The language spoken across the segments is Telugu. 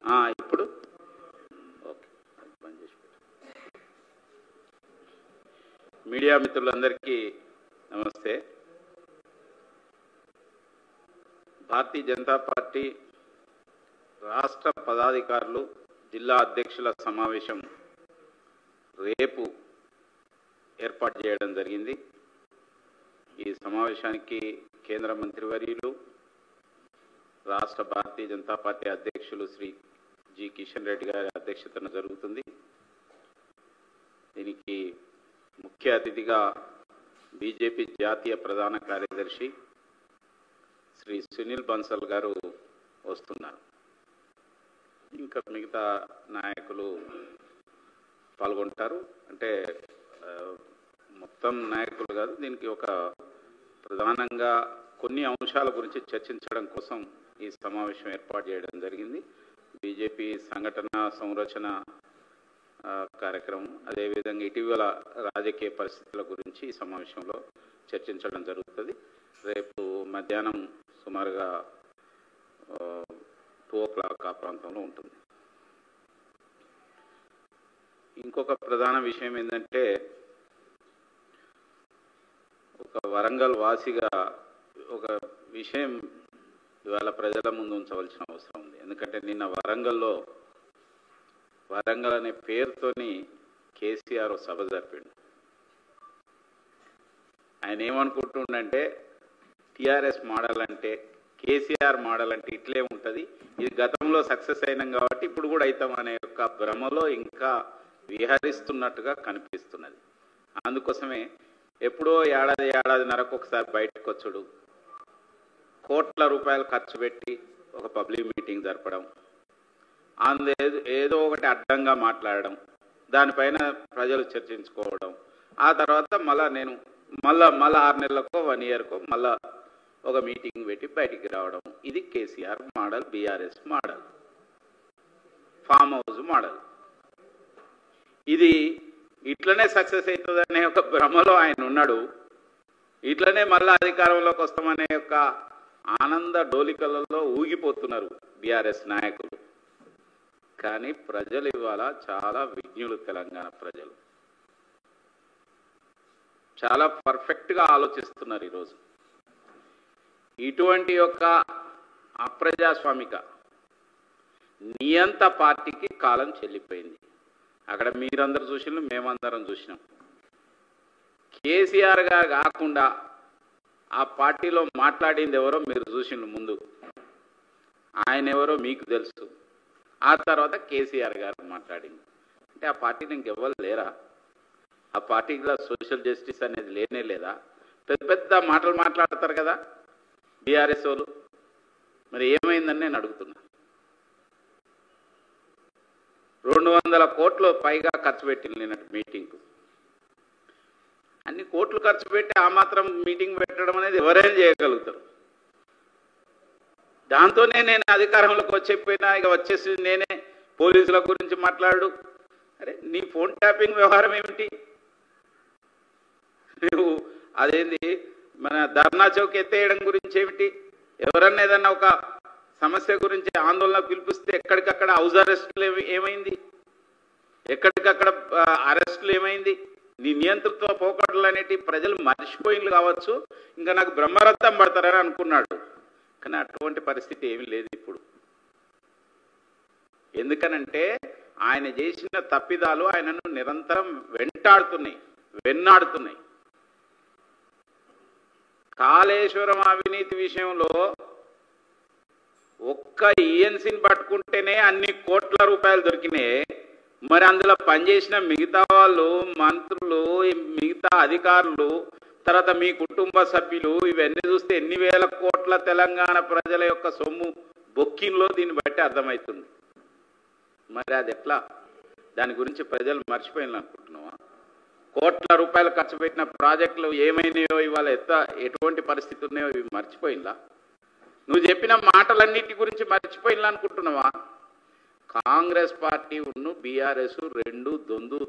ఇప్పుడు ఓకే. మీడియా మిత్రులందరికీ నమస్తే. భారతీయ జనతా పార్టీ రాష్ట్ర పదాధికారులు జిల్లా అధ్యక్షుల సమావేశం రేపు ఏర్పాటు చేయడం జరిగింది. ఈ సమావేశానికి కేంద్ర మంత్రివర్యులు రాష్ట్ర భారతీయ జనతా పార్టీ అధ్యక్షులు శ్రీ జి కిషన్ రెడ్డి గారి అధ్యక్షతన జరుగుతుంది. దీనికి ముఖ్య అతిథిగా బీజేపీ జాతీయ ప్రధాన కార్యదర్శి శ్రీ సునీల్ బన్సల్ గారు వస్తున్నారు. ఇంకా మిగతా నాయకులు పాల్గొంటారు. అంటే మొత్తం నాయకులు కాదు, దీనికి ఒక ప్రధానంగా కొన్ని అంశాల గురించి చర్చించడం కోసం ఈ సమావేశం ఏర్పాటు చేయడం జరిగింది. బీజేపీ సంఘటన సంరచన కార్యక్రమం, అదేవిధంగా ఇటీవల రాజకీయ పరిస్థితుల గురించి ఈ సమావేశంలో చర్చించడం జరుగుతుంది. రేపు మధ్యాహ్నం సుమారుగా 2 o'clock ఆ ప్రాంతంలో ఉంటుంది. ఇంకొక ప్రధాన విషయం ఏంటంటే, ఒక వరంగల్ వాసిగా ఒక విషయం ఇవాళ ప్రజల ముందు ఉంచవలసిన అవసరం ఉంది. ఎందుకంటే నిన్న వరంగల్ అనే పేరుతోని కేసీఆర్ సభ జరిపిండు. ఆయన ఏమనుకుంటుండంటే టీఆర్ఎస్ మోడల్ అంటే, కేసీఆర్ మోడల్ అంటే ఇట్లే ఉంటుంది, ఇది గతంలో సక్సెస్ అయినాం కాబట్టి ఇప్పుడు కూడా అవుతాం అనే యొక్క భ్రమలో ఇంకా విహరిస్తున్నట్టుగా కనిపిస్తున్నది. అందుకోసమే ఎప్పుడో ఏడాదిన్నరకు ఒకసారి బయటకు వచ్చుడు, కోట్ల రూపాయలు ఖర్చు పెట్టి ఒక పబ్లిక్ మీటింగ్ జరపడం, ఏదో ఒకటి అడ్డంగా మాట్లాడడం, దానిపైన ప్రజలు చర్చించుకోవడం, ఆ తర్వాత మళ్ళా 6 నెలలకో 1 yearకో మళ్ళా ఒక మీటింగ్ పెట్టి బయటికి రావడం. ఇది KCR model, BRS model, farm house model. ఇది ఇట్లనే సక్సెస్ అవుతుందనే ఒక భ్రమలో ఆయన ఉన్నాడు. ఇట్లనే మళ్ళా అధికారంలోకి వస్తామనే యొక్క ఆనంద డోలికలలో ఊగిపోతున్నారు బీఆర్ఎస్ నాయకులు. కానీ ప్రజలు ఇవాళ చాలా విజ్ఞులు. తెలంగాణ ప్రజలు చాలా పర్ఫెక్ట్గా ఆలోచిస్తున్నారు. ఈరోజు ఇటువంటి యొక్క అప్రజాస్వామిక నియంత పార్టీకి కాలం చెల్లిపోయింది. అక్కడ మీరందరూ చూసినాం, మేమందరం చూసినాం. కేసీఆర్ గారు కాకుండా ఆ పార్టీలో మాట్లాడింది ఎవరో మీరు చూసిండ్రు. ముందు ఆయన ఎవరో మీకు తెలుసు, ఆ తర్వాత కేసీఆర్ గారు మాట్లాడింది. అంటే ఆ పార్టీని ఇంకెవ్వరు లేరా? ఆ పార్టీలో సోషల్ జస్టిస్ అనేది లేనే లేదా? పెద్ద మాటలు మాట్లాడతారు కదా బీఆర్ఎస్ వాళ్ళు. మరి ఏమైందని నేను అడుగుతున్నా. 200 కోట్లు పైగా ఖర్చు పెట్టింది నిన్నటి మీటింగ్కు. అన్ని కోట్లు ఖర్చు పెట్టి ఆ మాత్రం మీటింగ్ పెట్టడం అనేది ఎవరైనా చేయగలుగుతారు. దాంతోనే నేను అధికారంలోకి వచ్చేపోయినా, ఇక వచ్చేసి నేనే పోలీసుల గురించి మాట్లాడు. అరే నీ ఫోన్ ట్యాపింగ్ వ్యవహారం ఏమిటి? నువ్వు అదేంది మన ధర్నా చౌక్ ఎత్తేయడం గురించి ఏమిటి? ఎవరన్నా ఏదన్నా ఒక సమస్య గురించి ఆందోళన పిలిపిస్తే ఎక్కడికక్కడ హౌస్ అరెస్టులు ఏమైంది? ఎక్కడికక్కడ అరెస్టులు ఏమైంది? నీ నియంత్రిత్వ పోకడలు అనేటి ప్రజలు మర్చిపోయింది కావచ్చు, ఇంకా నాకు బ్రహ్మరథం పడతారని అనుకున్నాడు. కానీ అటువంటి పరిస్థితి ఏమీ లేదు ఇప్పుడు. ఎందుకనంటే ఆయన చేసిన తప్పిదాలు ఆయనను నిరంతరం వెన్నాడుతున్నాయి. కాళేశ్వరం అవినీతి విషయంలో ఒక్క ఈఎన్సీని పట్టుకుంటేనే అన్ని కోట్ల రూపాయలు దొరికినాయి. మరి అందులో పనిచేసిన మిగతా వాళ్ళు, మంత్రులు, మిగతా అధికారులు, తర్వాత మీ కుటుంబ సభ్యులు, ఇవన్నీ చూస్తే ఎన్ని వేల కోట్ల తెలంగాణ ప్రజల యొక్క సొమ్ము బొక్కిన్లో దీన్ని బట్టి అర్థమవుతుంది. మరి అది ఎట్లా? దాని గురించి ప్రజలు మర్చిపోయింది అనుకుంటున్నావా? కోట్ల రూపాయలు ఖర్చు పెట్టిన ప్రాజెక్టులు ఏమైనాయో, ఇవాళ ఎటువంటి పరిస్థితి ఉన్నాయో ఇవి మర్చిపోయిందా? నువ్వు చెప్పిన మాటలన్నిటి గురించి మర్చిపోయిందా అనుకుంటున్నావా? కాంగ్రెస్ పార్టీ ఉన్ను బీఆర్ఎస్ రెండు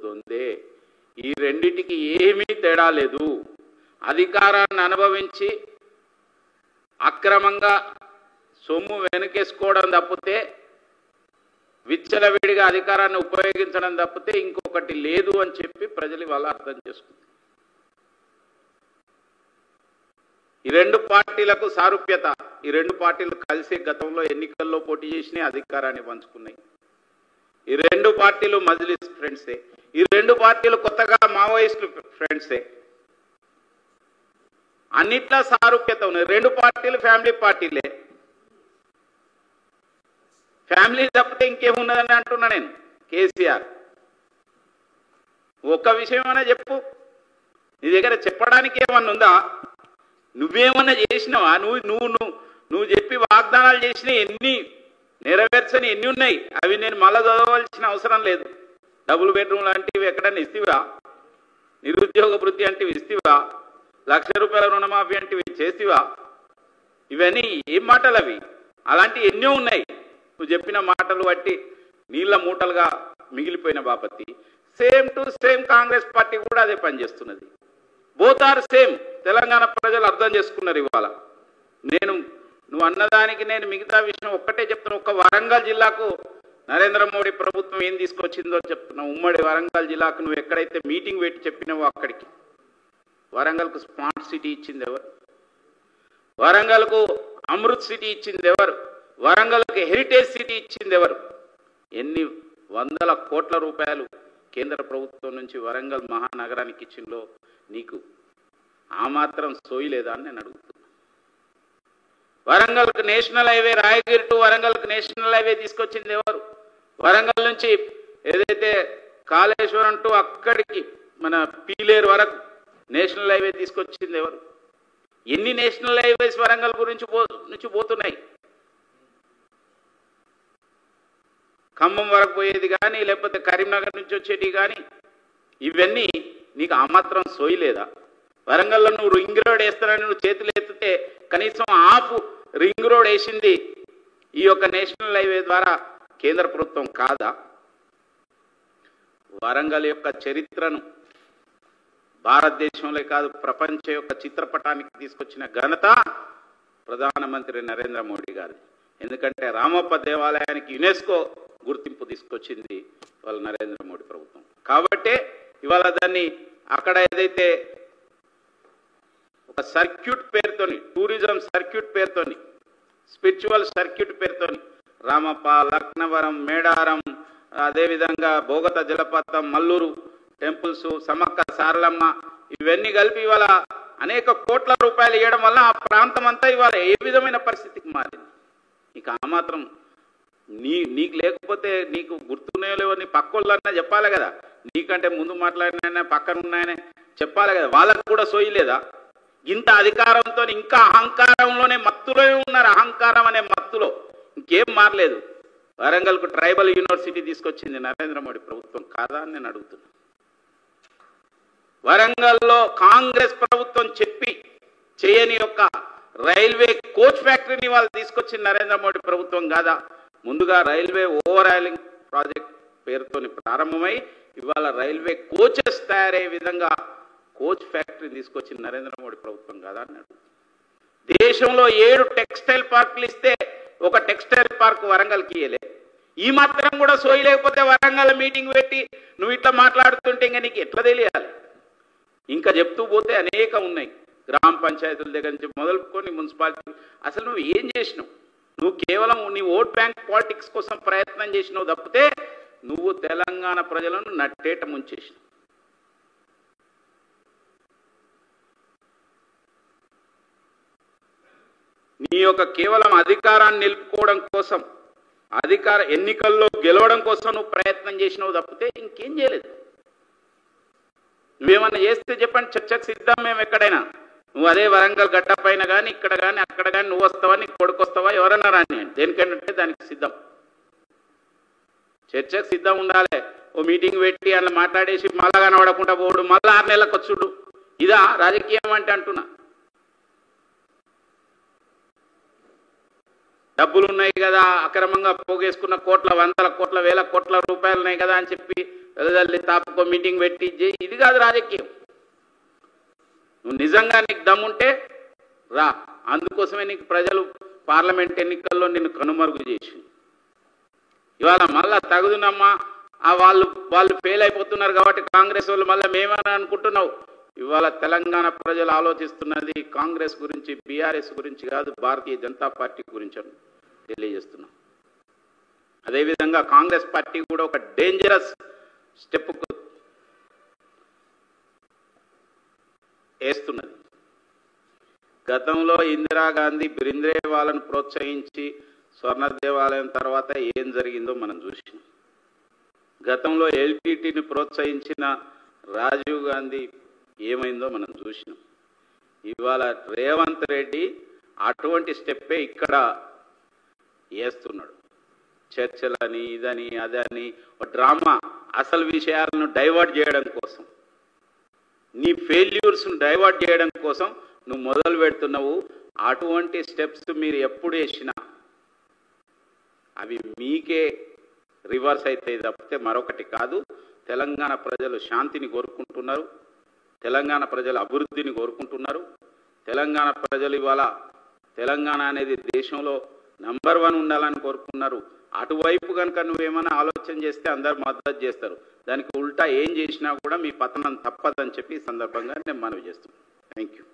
దొందే. ఈ రెండిటికి ఏమీ తేడా లేదు. అధికారాన్ని అనుభవించి అక్రమంగా సొమ్ము వెనకేసుకోవడం తప్పితే విచ్చలవిడిగా అధికారాన్ని ఉపయోగించడం తప్పితే ఇంకొకటి లేదు అని చెప్పి ప్రజలు ఇవాళ అర్థం చేసుకుంటారు. ఈ రెండు పార్టీలకు సారూప్యత, ఈ రెండు పార్టీలు కలిసి గతంలో ఎన్నికల్లో పోటీ చేసి అధికారాన్ని పంచుకున్నాయి. ఈ రెండు పార్టీలు మజ్లిస్ ఫ్రెండ్సే, ఈ రెండు పార్టీలు కొత్తగా మావోయిస్టులు ఫ్రెండ్సే. అన్నిట్లా సారూప్యత ఉన్నాయి. రెండు పార్టీలు ఫ్యామిలీ పార్టీలే. ఫ్యామిలీ తప్పితే ఇంకేమున్నదని అంటున్నా నేను. కేసీఆర్ ఒక్క విషయమైనా చెప్పు, నీ దగ్గర చెప్పడానికి ఏమన్నా ఉందా? నువ్వేమన్నా చేసినావా? నువ్వు చెప్పి వాగ్దానాలు చేసిన ఎన్ని నెరవేర్చని ఎన్ని ఉన్నాయి? అవి నేను మళ్ళా చదవలసిన అవసరం లేదు. డబుల్ బెడ్రూమ్ లాంటివి ఎక్కడన్నా ఇస్తావా? నిరుద్యోగ వృత్తి అంటివి ఇస్తావా? ₹1,00,000 రుణమాఫీ అంటివి చేసివా? ఇవన్నీ ఏం మాటలు అవి? అలాంటి ఎన్నో ఉన్నాయి. నువ్వు చెప్పిన మాటలు బట్టి నీళ్ల మూటలుగా మిగిలిపోయిన బాపతి. Same to same Congress party కూడా అదే పనిచేస్తున్నది. Both are same. తెలంగాణ ప్రజలు అర్థం చేసుకున్నారు ఇవాళ. నువ్వు అన్నదానికి నేను మిగతా విషయం ఒక్కటే చెప్తున్నా. ఒక్క వరంగల్ జిల్లాకు నరేంద్ర మోడీ ప్రభుత్వం ఏం తీసుకొచ్చిందో చెప్తున్నా. ఉమ్మడి వరంగల్ జిల్లాకు నువ్వు ఎక్కడైతే మీటింగ్ పెట్టి చెప్పినావో అక్కడికి వరంగల్కు స్మార్ట్ సిటీ ఇచ్చింది ఎవరు? వరంగల్కు అమృత్ సిటీ ఇచ్చింది ఎవరు? వరంగల్కి హెరిటేజ్ సిటీ ఇచ్చింది ఎవరు? ఎన్ని వందల కోట్ల రూపాయలు కేంద్ర ప్రభుత్వం నుంచి వరంగల్ మహానగరానికి ఇచ్చిందో నీకు ఆ మాత్రం సోయలేదా అని నేను అడుగుతున్నా. వరంగల్కి నేషనల్ హైవే, రాయగిరి టు వరంగల్కి నేషనల్ హైవే తీసుకొచ్చింది ఎవరు? వరంగల్ నుంచి ఏదైతే కాళేశ్వరం టు అక్కడికి మన పీలేరు వరకు నేషనల్ హైవే తీసుకొచ్చింది ఎవరు? ఎన్ని నేషనల్ హైవేస్ వరంగల్ నుంచి పోతున్నాయి? ఖమ్మం వరకు పోయేది కానీ లేకపోతే కరీంనగర్ నుంచి వచ్చేటి కానీ ఇవన్నీ నీకు ఆ మాత్రం సోయలేదా? వరంగల్లో నువ్వు రింగ్ రోడ్ వేస్తానని నువ్వు చేతులు ఎత్తితే కనీసం హాఫ్ రింగ్ రోడ్ వేసింది ఈ యొక్క నేషనల్ హైవే ద్వారా కేంద్ర ప్రభుత్వం కాదా? వరంగల్ యొక్క చరిత్రను భారతదేశంలో కాదు ప్రపంచ యొక్క చిత్రపటానికి తీసుకొచ్చిన ఘనత ప్రధానమంత్రి నరేంద్ర మోడీ గారి. ఎందుకంటే రామప్ప దేవాలయానికి యునెస్కో గుర్తింపు తీసుకొచ్చింది వాళ్ళ నరేంద్ర మోడీ ప్రభుత్వం. కాబట్టే ఇవాళ దాన్ని అక్కడ ఏదైతే ఒక సర్క్యూట్ పేరుతోని, టూరిజం సర్క్యూట్ పేరుతోని, స్పిరిచువల్ సర్క్యూట్ పేరుతోని రామప్ప, లక్నవరం, మేడారం, అదేవిధంగా బోగత జలపాతం, మల్లూరు టెంపుల్స్, సమ్మక్క సారలమ్మ ఇవన్నీ కలిపి ఇవాళ అనేక కోట్ల రూపాయలు ఇవ్వడం వల్ల ఆ ప్రాంతం అంతా ఇవాళ ఏ విధమైన పరిస్థితికి మారింది? నీకు ఆ మాత్రం నీకు లేకపోతే నీకు గుర్తున్నాయో లేవో నీ పక్కోళ్ళన్నా చెప్పాలి కదా. నీకంటే ముందు మాట్లాడిన పక్కన ఉన్నాయనే చెప్పాలి కదా. వాళ్ళకు కూడా సోయలేదా? ఇంత అధికారంతో ఇంకా అహంకారంలోనే మత్తులో ఉన్నారు. అహంకారం అనే మత్తులో ఇంకేం మారలేదు. వరంగల్కు ట్రైబల్ యూనివర్సిటీ తీసుకొచ్చింది నరేంద్ర మోడీ ప్రభుత్వం కాదా అని నేను అడుగుతున్నా. వరంగల్లో కాంగ్రెస్ ప్రభుత్వం చెప్పి చేయని యొక్క రైల్వే కోచ్ ఫ్యాక్టరీని వాళ్ళు తీసుకొచ్చింది నరేంద్ర మోడీ ప్రభుత్వం కాదా? ముందుగా రైల్వే ఓవరాలింగ్ ప్రాజెక్ట్ పేరుతోని ప్రారంభమై ఇవాళ రైల్వే కోచెస్ తయారయ్యే విధంగా కోచ్ ఫ్యాక్టరీ తీసుకొచ్చింది నరేంద్ర మోడీ ప్రభుత్వం కాదా అన్నాడు. దేశంలో 7 టెక్స్టైల్ పార్కులు ఇస్తే ఒక టెక్స్టైల్ పార్క్ వరంగల్కి ఇయ్యలే. ఈ మాత్రం కూడా సోయలేకపోతే వరంగల్ మీటింగ్ పెట్టి నువ్వు ఇట్లా మాట్లాడుతుంటే ఇంకా నీకు ఎట్లా తెలియాలి? ఇంకా చెప్తూ పోతే అనేక ఉన్నాయి. గ్రామ పంచాయతీల దగ్గర నుంచి మొదలుకొని మున్సిపాలిటీ. అసలు నువ్వు ఏం చేసినావు? నువ్వు కేవలం నీ ఓట్ బ్యాంక్ పాలిటిక్స్ కోసం ప్రయత్నం చేసినావు తప్పితే నువ్వు తెలంగాణ ప్రజలను నట్టేట ముంచేసినావు. నీ యొక్క కేవలం అధికారాన్ని నిలుపుకోవడం కోసం, ఎన్నికల్లో గెలవడం కోసం నువ్వు ప్రయత్నం చేసినావు తప్పితే ఇంకేం చేయలేదు. నువ్వేమన్నా చేస్తే చెప్పండి, చర్చకు సిద్ధం మేము ఎక్కడైనా. నువ్వు అదే వరంగల్ గడ్డ పైన కానీ ఇక్కడ కానీ అక్కడ కానీ నువ్వు వస్తావా, నీకు కొడుకు వస్తావా, ఎవరన్నా రాని దేనికంటే దానికి సిద్ధం. చర్చకు సిద్ధం ఉండాలి. ఓ మీటింగ్ పెట్టి అలా మాట్లాడేసి మళ్ళా కనబడకుండా పోడు, మళ్ళీ 6 నెలలకు వచ్చుడు. ఇదా రాజకీయం అంటే అంటున్నా. డబ్బులు ఉన్నాయి కదా, అక్రమంగా పోగేసుకున్న కోట్ల, వందల కోట్ల, వేల కోట్ల రూపాయలు ఉన్నాయి కదా అని చెప్పి వెదజల్లి తాపుకో మీటింగ్ పెట్టి ఇది కాదు రాజకీయం. నువ్వు నిజంగా నీకు దమ్ముంటే రా. అందుకోసమే నీకు ప్రజలు పార్లమెంట్ ఎన్నికల్లో నిన్ను కనుమరుగు చేసి ఇవాళ మళ్ళా తగుదునమ్మా వాళ్ళు ఫెయిల్ అయిపోతున్నారు కాబట్టి కాంగ్రెస్ వాళ్ళు మళ్ళీ మేమని అనుకుంటున్నావు. ఇవాళ తెలంగాణ ప్రజలు ఆలోచిస్తున్నది కాంగ్రెస్ గురించి, బీఆర్ఎస్ గురించి కాదు, భారతీయ జనతా పార్టీ గురించి అని తెలియజేస్తున్నాం. అదేవిధంగా కాంగ్రెస్ పార్టీ కూడా ఒక డేంజరస్ స్టెప్ వేస్తున్నది. గతంలో ఇందిరాగాంధీ బిరింద్రేవాలను ప్రోత్సహించి స్వర్ణ దేవాలయం తర్వాత ఏం జరిగిందో మనం చూసినాం. గతంలో ఎల్టీటీని ప్రోత్సహించిన రాజీవ్ గాంధీ ఏమైందో మనం చూసినాం. ఇవాళ రేవంత్ రెడ్డి అటువంటి స్టెప్పే ఇక్కడ వేస్తున్నాడు. చర్చలని, ఇదని, అదని, డ్రామా, అసలు విషయాలను డైవర్ట్ చేయడం కోసం, నీ ఫెయిల్యూర్స్ను డైవర్ట్ చేయడం కోసం నువ్వు మొదలు పెడుతున్నావు. అటువంటి స్టెప్స్ మీరు ఎప్పుడు వేసినా అవి మీకే రివర్స్ అయితే తప్పితే మరొకటి కాదు. తెలంగాణ ప్రజలు శాంతిని కోరుకుంటున్నారు, తెలంగాణ ప్రజలు అభివృద్ధిని కోరుకుంటున్నారు. తెలంగాణ ప్రజలు ఇవాళ తెలంగాణ అనేది దేశంలో నంబర్ 1 ఉండాలని కోరుకున్నారు. అటువైపు కనుక నువ్వేమైనా ఆలోచన చేస్తే అందరు మద్దతు చేస్తారు. దానికి ఉల్టా ఏం చేసినా కూడా మీ పతనం తప్పదని చెప్పి ఈ సందర్భంగా నేను మనవి చేస్తున్నాను. Thank you.